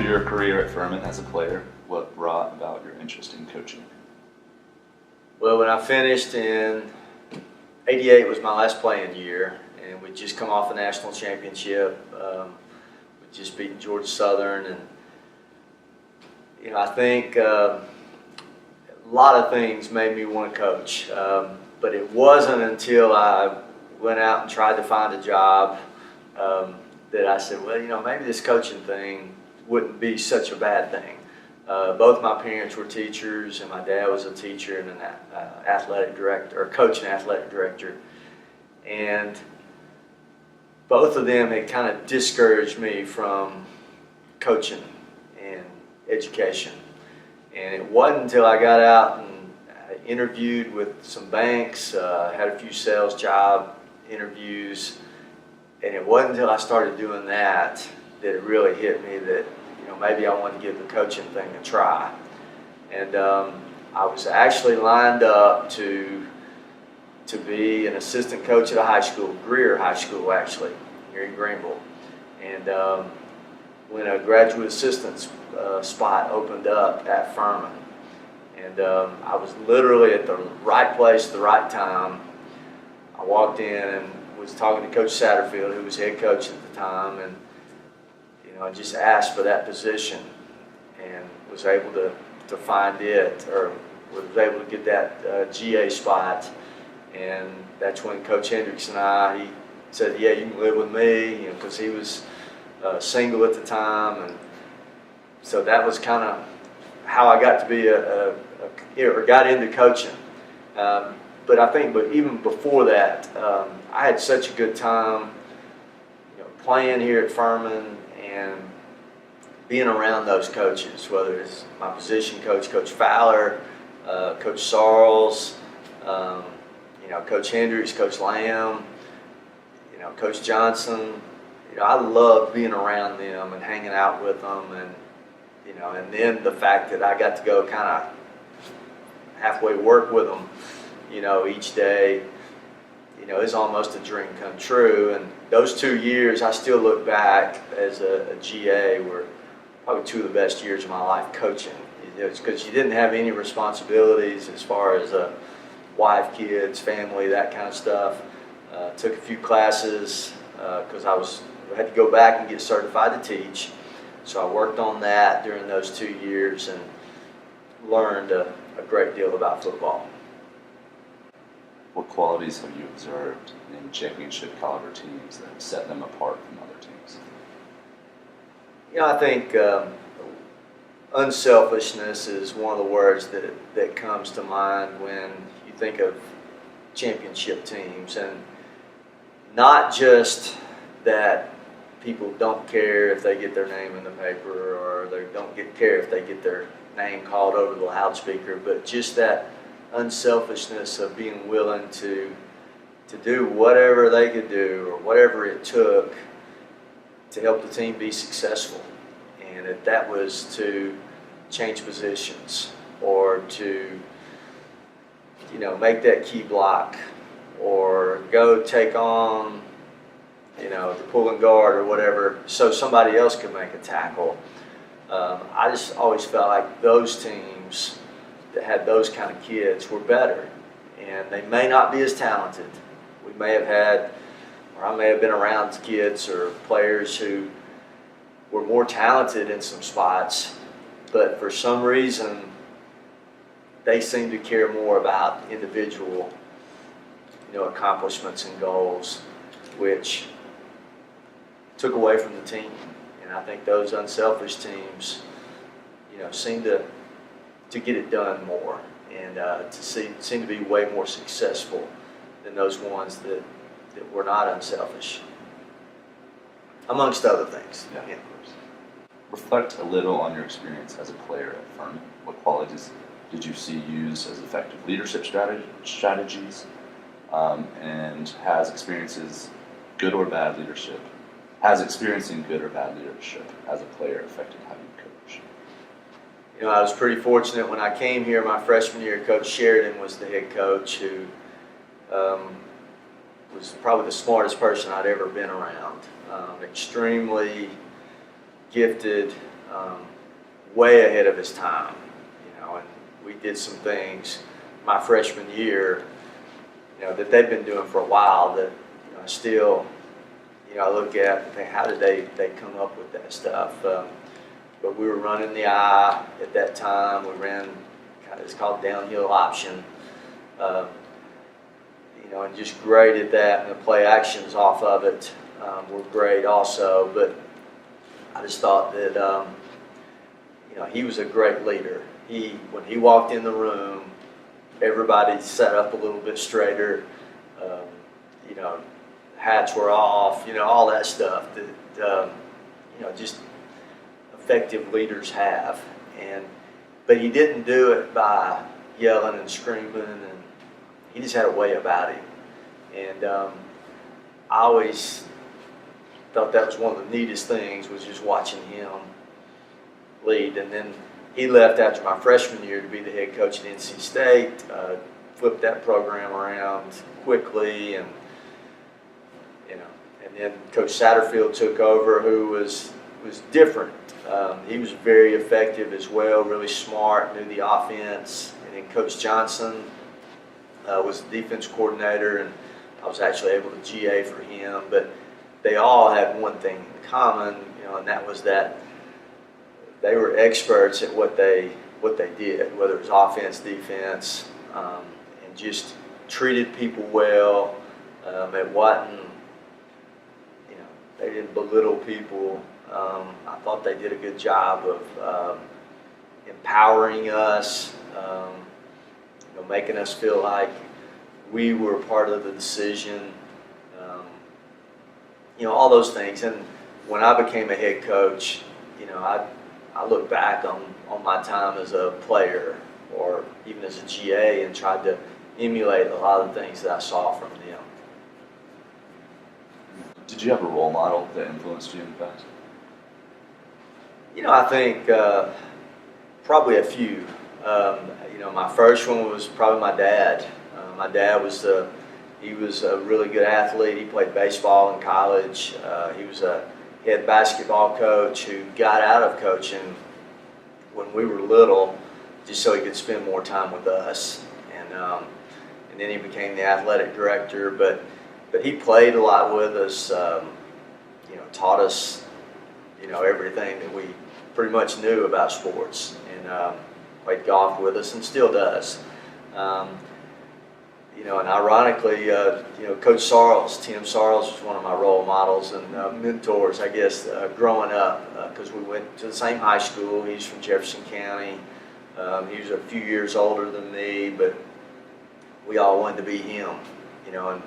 After your career at Furman as a player, what brought about your interest in coaching? Well, when I finished in '88 was my last playing year, and we'd just come off a national championship. We just beat Georgia Southern, and I think a lot of things made me want to coach. But it wasn't until I went out and tried to find a job that I said, well, maybe this coaching thing wouldn't be such a bad thing. Both my parents were teachers, and my dad was a teacher and an athletic director, or coach and athletic director. And both of them had kind of discouraged me from coaching and education. And it wasn't until I got out and interviewed with some banks, had a few sales job interviews, and it wasn't until I started doing that it really hit me that maybe I wanted to give the coaching thing a try. And I was actually lined up to be an assistant coach at a high school, Greer High School actually, here in Greenville. And when a graduate assistant's spot opened up at Furman. And I was literally at the right place at the right time. I walked in and was talking to Coach Satterfield, who was head coach at the time, and I just asked for that position and was able to find it, or was able to get that GA spot. And that's when Coach Hendricks and he said, yeah, you can live with me, because he was single at the time. And so that was kind of how I got to be or got into coaching. But I think, even before that, I had such a good time, playing here at Furman and being around those coaches, whether it's my position coach, Coach Fowler, Coach Sarles, Coach Hendricks, Coach Lamb, Coach Johnson. I loved being around them and hanging out with them, and and then the fact that I got to go kind of halfway work with them, each day, is almost a dream come true. And those 2 years, I still look back as a GA, were probably 2 of the best years of my life coaching. It's because you didn't have any responsibilities as far as wife, kids, family, that kind of stuff. Took a few classes because I had to go back and get certified to teach. So I worked on that during those 2 years and learned a great deal about football. What qualities have you observed in championship caliber teams that set them apart from other teams? I think unselfishness is one of the words that comes to mind when you think of championship teams. And not just that people don't care if they get their name in the paper, or they don't care if they get their name called over the loudspeaker, but just that unselfishness of being willing to do whatever they could do, or whatever it took to help the team be successful. And if that was to change positions, or to make that key block, or go take on the pulling guard or whatever, so somebody else could make a tackle. I just always felt like those teams that had those kind of kids were better. And they may not be as talented. We may have had, or I may have been around kids or players who were more talented in some spots, but for some reason they seemed to care more about individual accomplishments and goals, which took away from the team. And I think those unselfish teams, seem to get it done more, and seem to be way more successful than those ones that were not unselfish, amongst other things. Yeah, of course. Reflect a little on your experience as a player at Furman. What qualities did you see used as effective leadership strategies, and has experiencing good or bad leadership as a player affected how you coach? I was pretty fortunate when I came here my freshman year. Coach Sheridan was the head coach, who was probably the smartest person I'd ever been around. Extremely gifted, way ahead of his time, and we did some things my freshman year, that they've been doing for a while that, I still, I look at and think, how did they come up with that stuff? But we were running the I at that time. We ran it's called downhill option, and just great at that. And the play actions off of it were great also. But I just thought that, he was a great leader. When he walked in the room, everybody sat up a little bit straighter. Hats were off. All that stuff that just effective leaders have. But he didn't do it by yelling and screaming, and he just had a way about him. And I always thought that was one of the neatest things, was just watching him lead. And then he left after my freshman year to be the head coach at NC State, flipped that program around quickly, and then Coach Satterfield took over, who was different. He was very effective as well, really smart, knew the offense. And then Coach Johnson was the defense coordinator, and I was actually able to GA for him. But they all had one thing in common, and that was that they were experts at what they did, whether it was offense, defense, and just treated people well. It wasn't, they didn't belittle people. I thought they did a good job of empowering us, making us feel like we were part of the decision, all those things. And when I became a head coach, I look back on my time as a player or even as a GA and tried to emulate a lot of the things that I saw from them. Did you have a role model that influenced you in the past? I think probably a few. My first one was probably my dad. My dad was he was a really good athlete. He played baseball in college. He was a head basketball coach who got out of coaching when we were little, just so he could spend more time with us. And then he became the athletic director. But he played a lot with us. Taught us, everything that we pretty much knew about sports, and played golf with us and still does. And ironically, Coach Sarles, Tim Sarles, was one of my role models and mentors, I guess, growing up, because we went to the same high school. He's from Jefferson County. He was a few years older than me, but we all wanted to be him, and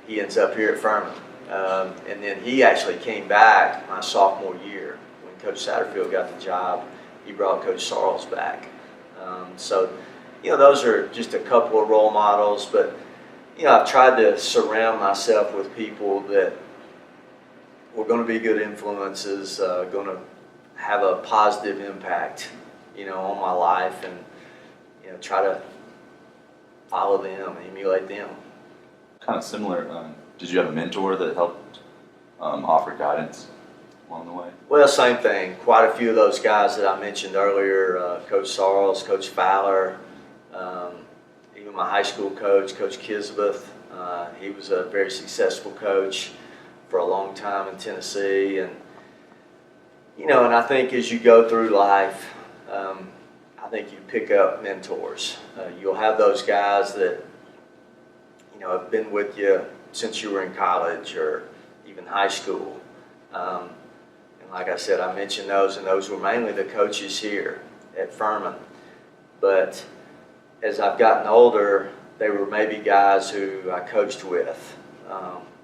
he ends up here at Furman. And then he actually came back my sophomore year. When Coach Satterfield got the job, he brought Coach Sarles back. So those are just a couple of role models, but I've tried to surround myself with people that were going to be good influences, going to have a positive impact, on my life, and try to follow them, emulate them. Kind of similar. Did you have a mentor that helped offer guidance along the way? Well, same thing. Quite a few of those guys that I mentioned earlier, Coach Sarles, Coach Fowler, even my high school coach, Coach Kisbeth. He was a very successful coach for a long time in Tennessee. And I think as you go through life, I think you pick up mentors. You'll have those guys that have been with you since you were in college or even high school. And like I said, I mentioned those, and those were mainly the coaches here at Furman. But as I've gotten older, they were maybe guys who I coached with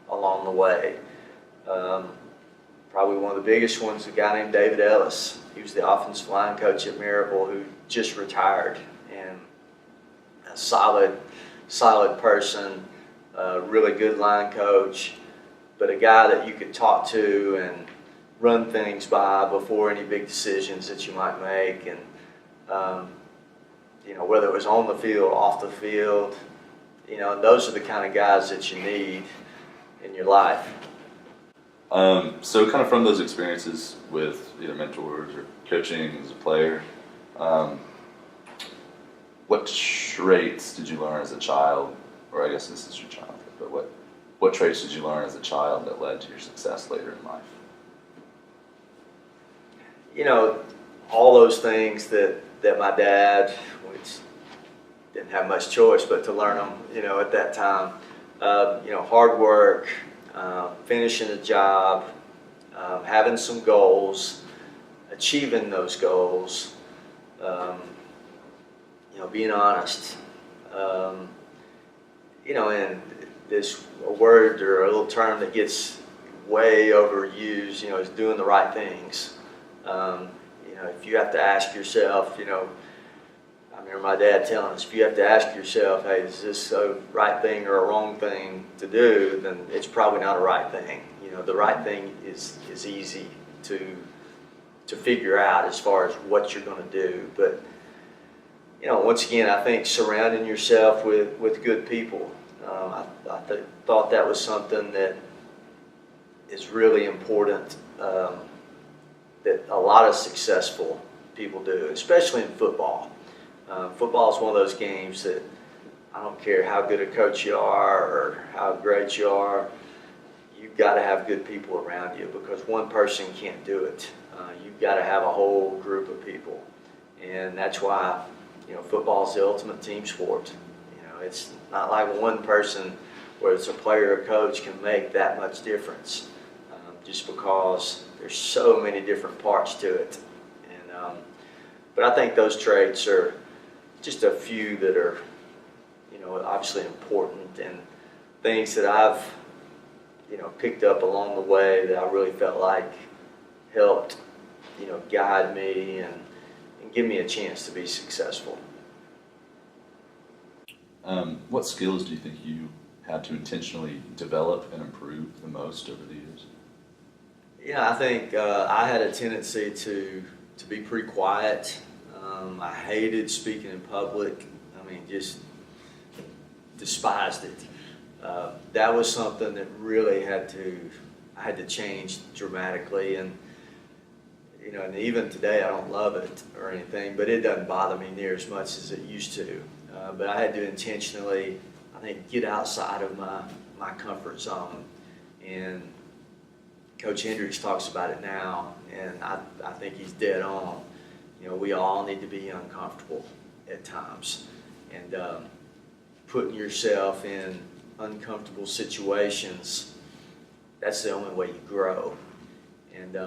along the way. Probably one of the biggest ones, a guy named David Ellis. He was the offensive line coach at Maryville, who just retired, and a solid person, really good line coach, but a guy that you could talk to and run things by before any big decisions that you might make. And whether it was on the field, off the field, those are the kind of guys that you need in your life. So kind of from those experiences with either mentors or coaching as a player, um, what traits did you learn as a child, or I guess this is your childhood, but what traits did you learn as a child that led to your success later in life? You know, all those things that my dad, which didn't have much choice but to learn them, at that time. Hard work, finishing a job, having some goals, achieving those goals, being honest. And this a word or a little term that gets way overused, is doing the right things. If you have to ask yourself, I remember my dad telling us, if you have to ask yourself, hey, is this a right thing or a wrong thing to do, then it's probably not a right thing. The right thing is easy to figure out as far as what you're going to do. But, once again, I think surrounding yourself with good people. I thought that was something that is really important, that a lot of successful people do, especially in football. Football is one of those games that I don't care how good a coach you are or how great you are, you've got to have good people around you because one person can't do it. You've got to have a whole group of people. And that's why, football is the ultimate team sport. It's not like one person, whether it's a player or coach, can make that much difference just because there's so many different parts to it. But I think those traits are just a few that are, obviously important and things that I've, picked up along the way that I really felt like helped, guide me and give me a chance to be successful. What skills do you think you had to intentionally develop and improve the most over the years? I think I had a tendency to be pretty quiet. I hated speaking in public. Just despised it. That was something that really I had to change dramatically. And even today I don't love it or anything, but it doesn't bother me near as much as it used to. But I had to intentionally, I think, get outside of my comfort zone. And Coach Hendricks talks about it now, and I think he's dead on. We all need to be uncomfortable at times. And putting yourself in uncomfortable situations, that's the only way you grow. And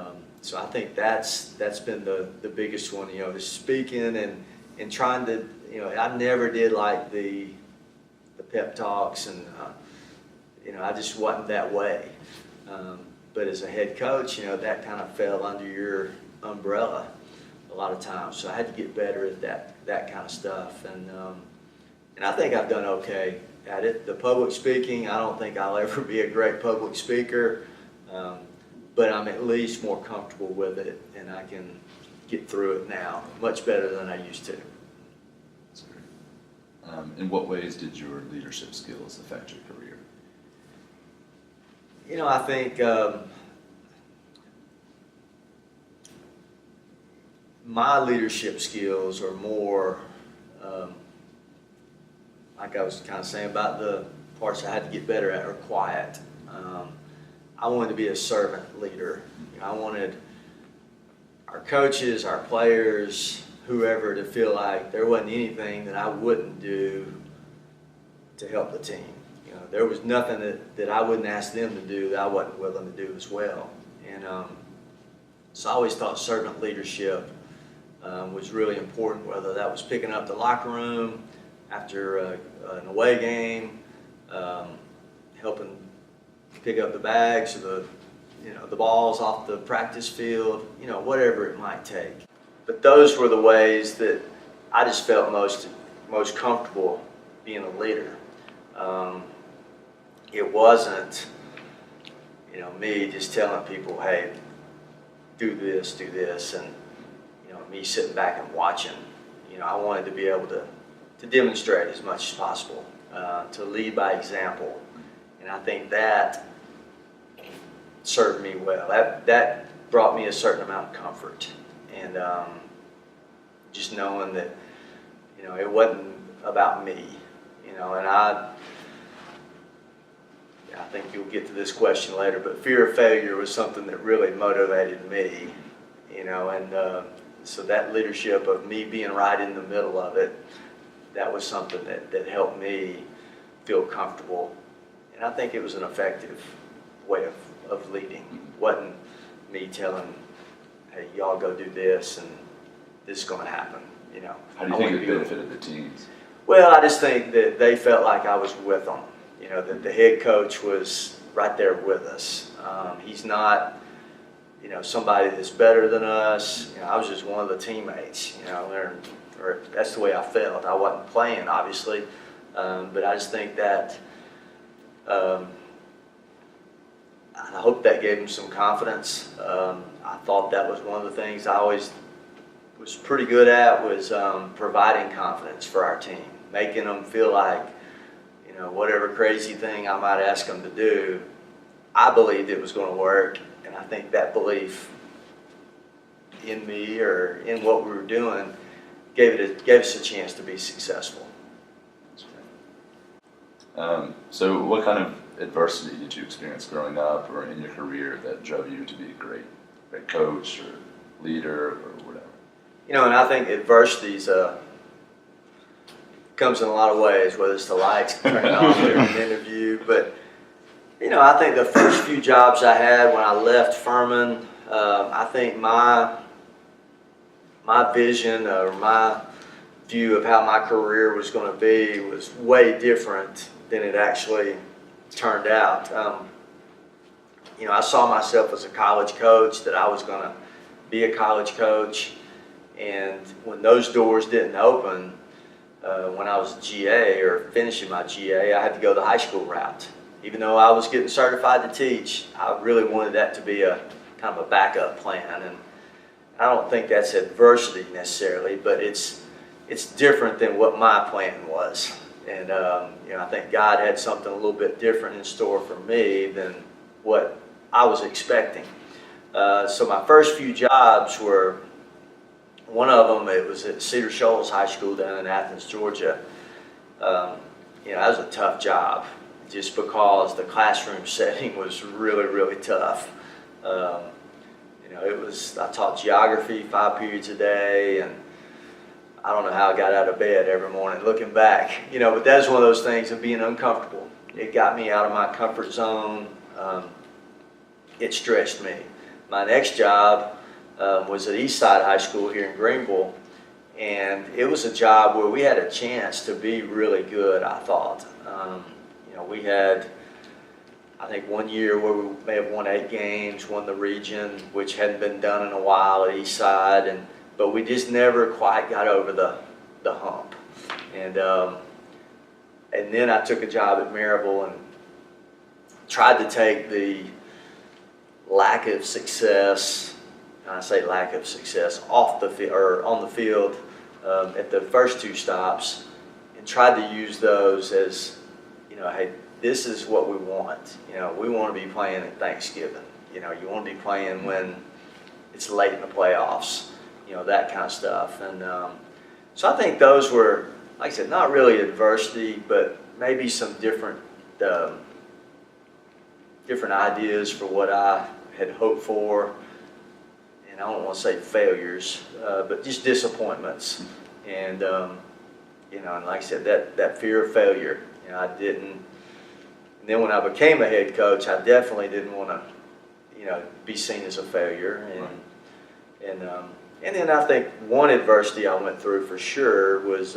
so I think that's been the biggest one, the speaking and trying to, I never did like the pep talks and, I just wasn't that way. But as a head coach, that kind of fell under your umbrella a lot of times. So I had to get better at that kind of stuff. And I think I've done okay at it. The public speaking, I don't think I'll ever be a great public speaker, but I'm at least more comfortable with it, and I can get through it now much better than I used to. That's great. In what ways did your leadership skills affect your career? I think my leadership skills are more, like I was kind of saying about the parts I had to get better at, are quiet. I wanted to be a servant leader. I wanted our coaches, our players, whoever to feel like there wasn't anything that I wouldn't do to help the team. There was nothing that I wouldn't ask them to do that I wasn't willing to do as well. And so I always thought servant leadership was really important, whether that was picking up the locker room after an away game, helping pick up the bags or the balls off the practice field, whatever it might take. But those were the ways that I just felt most comfortable being a leader. It wasn't, me just telling people, hey, do this, and, me sitting back and watching. I wanted to be able to demonstrate as much as possible, to lead by example. And I think that served me well. That brought me a certain amount of comfort, and just knowing that, you know, it wasn't about me, you know. And I think you'll get to this question later, but fear of failure was something that really motivated me, you know. And so that leadership of me being right in the middle of it, that was something that helped me feel comfortable. And I think it was an effective way of leading. It wasn't me telling, hey, y'all go do this and this is going to happen, you know. How do you think it benefited the teams? Well, I just think that they felt like I was with them. You know, that the head coach was right there with us. He's not, you know, somebody that's better than us. You know, I was just one of the teammates, you know, or that's the way I felt. I wasn't playing, obviously, but I just think that I hope that gave him some confidence. I thought that was one of the things I always was pretty good at, was providing confidence for our team, making them feel like, you know, whatever crazy thing I might ask them to do, I believed it was going to work. And I think that belief in me or in what we were doing gave us a chance to be successful. So what kind of adversity did you experience growing up or in your career that drove you to be a great coach or leader or whatever? You know, and I think adversity comes in a lot of ways, whether it's the lights turning off during an interview. But, you know, I think the first few jobs I had when I left Furman, I think my vision or my view of how my career was going to be was way different than it actually turned out. You know, I saw myself as a college coach, that I was going to be a college coach. And when those doors didn't open, when I was a GA or finishing my GA, I had to go the high school route. Even though I was getting certified to teach, I really wanted that to be a kind of a backup plan. And I don't think that's adversity necessarily, but it's different than what my plan was. And you know, I think God had something a little bit different in store for me than what I was expecting. So my first few jobs were, one of them, it was at Cedar Shoals High School down in Athens, Georgia. You know, that was a tough job, just because the classroom setting was really, really tough. You know, I taught geography 5 periods a day, and I don't know how I got out of bed every morning looking back, you know, but that's one of those things of being uncomfortable. It got me out of my comfort zone. It stretched me. My next job was at Eastside High School here in Greenville, and it was a job where we had a chance to be really good, I thought. You know, we had, I think, 1 year where we may have won 8 games, won the region, which hadn't been done in a while at Eastside, but we just never quite got over the hump. And then I took a job at Maryville and tried to take the lack of success, and I say lack of success, off the field or on the field at the first 2 stops, and tried to use those as, you know, hey, this is what we want. You know, we want to be playing at Thanksgiving. You know, you want to be playing when it's late in the playoffs. You know, that kind of stuff. And so I think those were, like I said, not really adversity, but maybe some different ideas for what I had hoped for. And I don't want to say failures, but just disappointments. And, you know, and like I said, that fear of failure, you know, I didn't. And then when I became a head coach, I definitely didn't want to, you know, be seen as a failure. And then I think one adversity I went through for sure was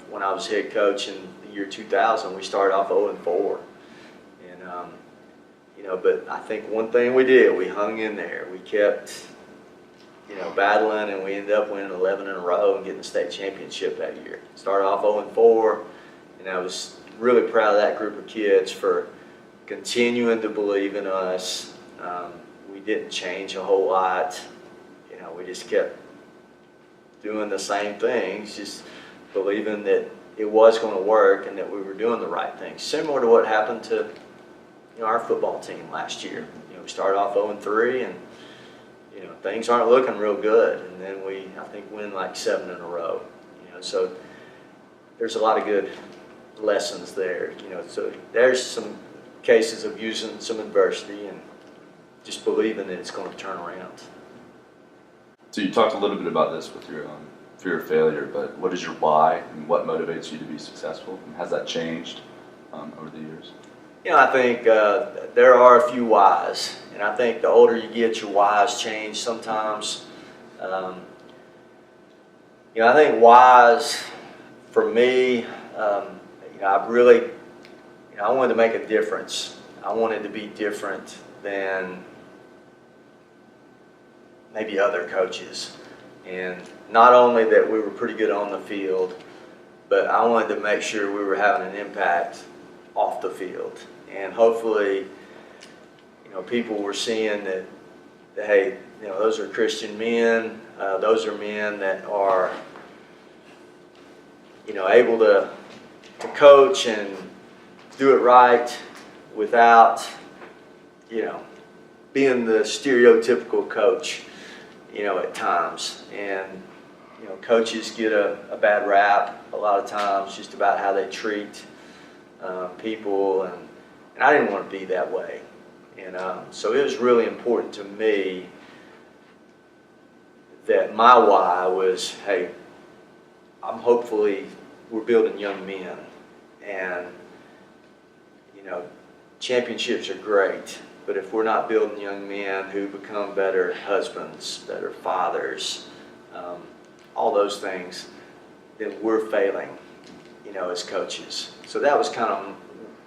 when I was head coach in the year 2000. We started off 0-4, and you know, but I think one thing we did, we hung in there. We kept, you know, battling, and we ended up winning 11 in a row and getting the state championship that year. Started off 0-4, and I was really proud of that group of kids for continuing to believe in us. We didn't change a whole lot. You know, we just kept doing the same things, just believing that it was going to work and that we were doing the right things. Similar to what happened to, you know, our football team last year. You know, start off 0-3, and things aren't looking real good, and then I think win like 7 in a row. So there's a lot of good lessons there. So there's some cases of using some adversity and just believing that it's going to turn around. So you talked a little bit about this with your fear of failure, but what is your why and what motivates you to be successful? And has that changed over the years? I think there are a few whys, and I think the older you get, your whys change sometimes. I think whys for me, I wanted to make a difference. I wanted to be different than maybe other coaches, and not only that we were pretty good on the field, but I wanted to make sure we were having an impact off the field. And hopefully, people were seeing that hey, those are Christian men. Those are men that are, able to coach and do it right without, being the stereotypical coach, at times. And, coaches get a bad rap a lot of times just about how they treat people, and I didn't want to be that way. And so it was really important to me that my why was, hey, hopefully we're building young men, and championships are great, but if we're not building young men who become better husbands, better fathers, all those things, then we're failing, as coaches. So that was kind of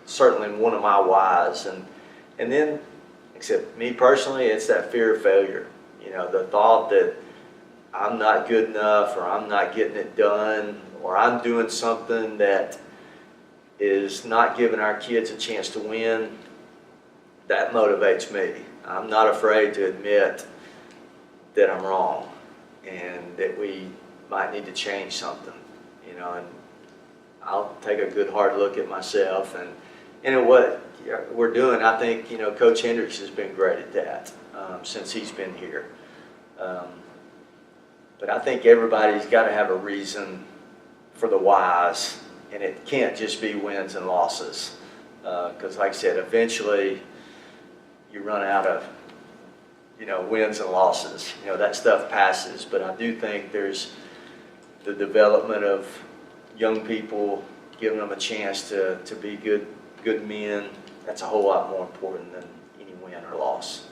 certainly one of my whys. And then, except me personally, it's that fear of failure. The thought that I'm not good enough, or I'm not getting it done, or I'm doing something that is not giving our kids a chance to win, that motivates me. I'm not afraid to admit that I'm wrong and that we might need to change something, and I'll take a good hard look at myself and what we're doing. I think, Coach Hendricks has been great at that since he's been here. But I think everybody's got to have a reason for the whys, and it can't just be wins and losses. Because like I said, eventually you run out of, wins and losses. That stuff passes. But I do think there's the development of young people, giving them a chance to be good men. That's a whole lot more important than any win or loss.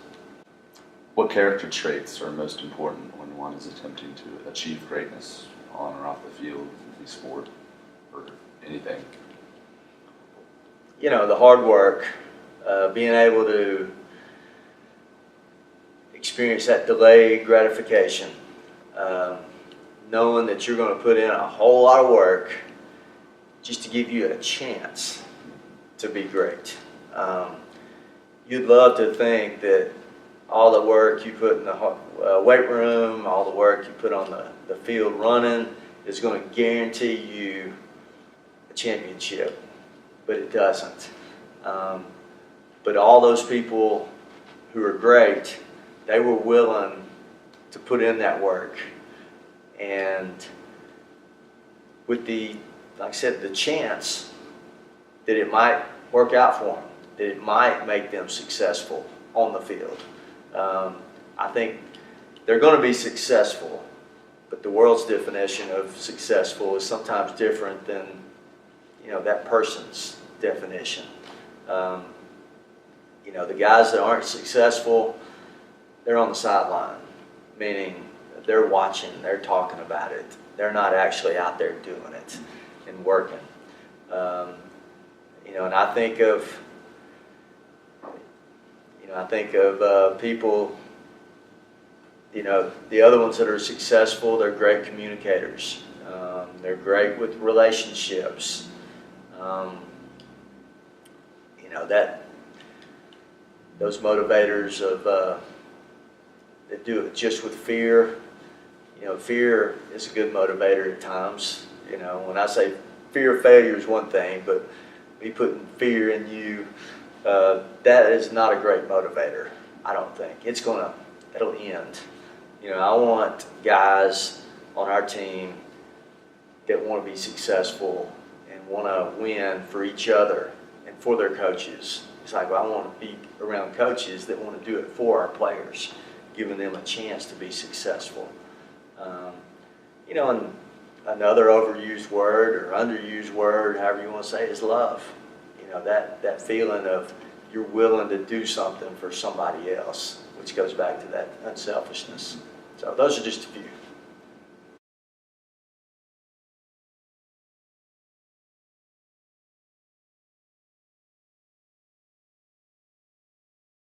What character traits are most important when one is attempting to achieve greatness on or off the field, in sport, or anything? The hard work, being able to experience that delayed gratification, knowing that you're going to put in a whole lot of work just to give you a chance to be great. You'd love to think that all the work you put in the weight room, all the work you put on the field running is going to guarantee you a championship, but it doesn't. But all those people who are great, they were willing to put in that work. And with like I said, the chance that it might work out for them, that it might make them successful on the field. I think they're going to be successful, but the world's definition of successful is sometimes different than that person's definition. The guys that aren't successful, they're on the sideline, meaning they're watching, they're talking about it. They're not actually out there doing it and working. And I think of people, the other ones that are successful, they're great communicators. They're great with relationships. Those motivators that do it just with fear. Fear is a good motivator at times. When I say fear of failure is one thing, but me putting fear in you, that is not a great motivator. I don't think. It'll end. You know, I want guys on our team that want to be successful and want to win for each other and for their coaches. It's like, well, I want to be around coaches that want to do it for our players, giving them a chance to be successful. You know, and another overused word or underused word, however you want to say it, is love. You know, that feeling of you're willing to do something for somebody else, which goes back to that unselfishness. So those are just a few.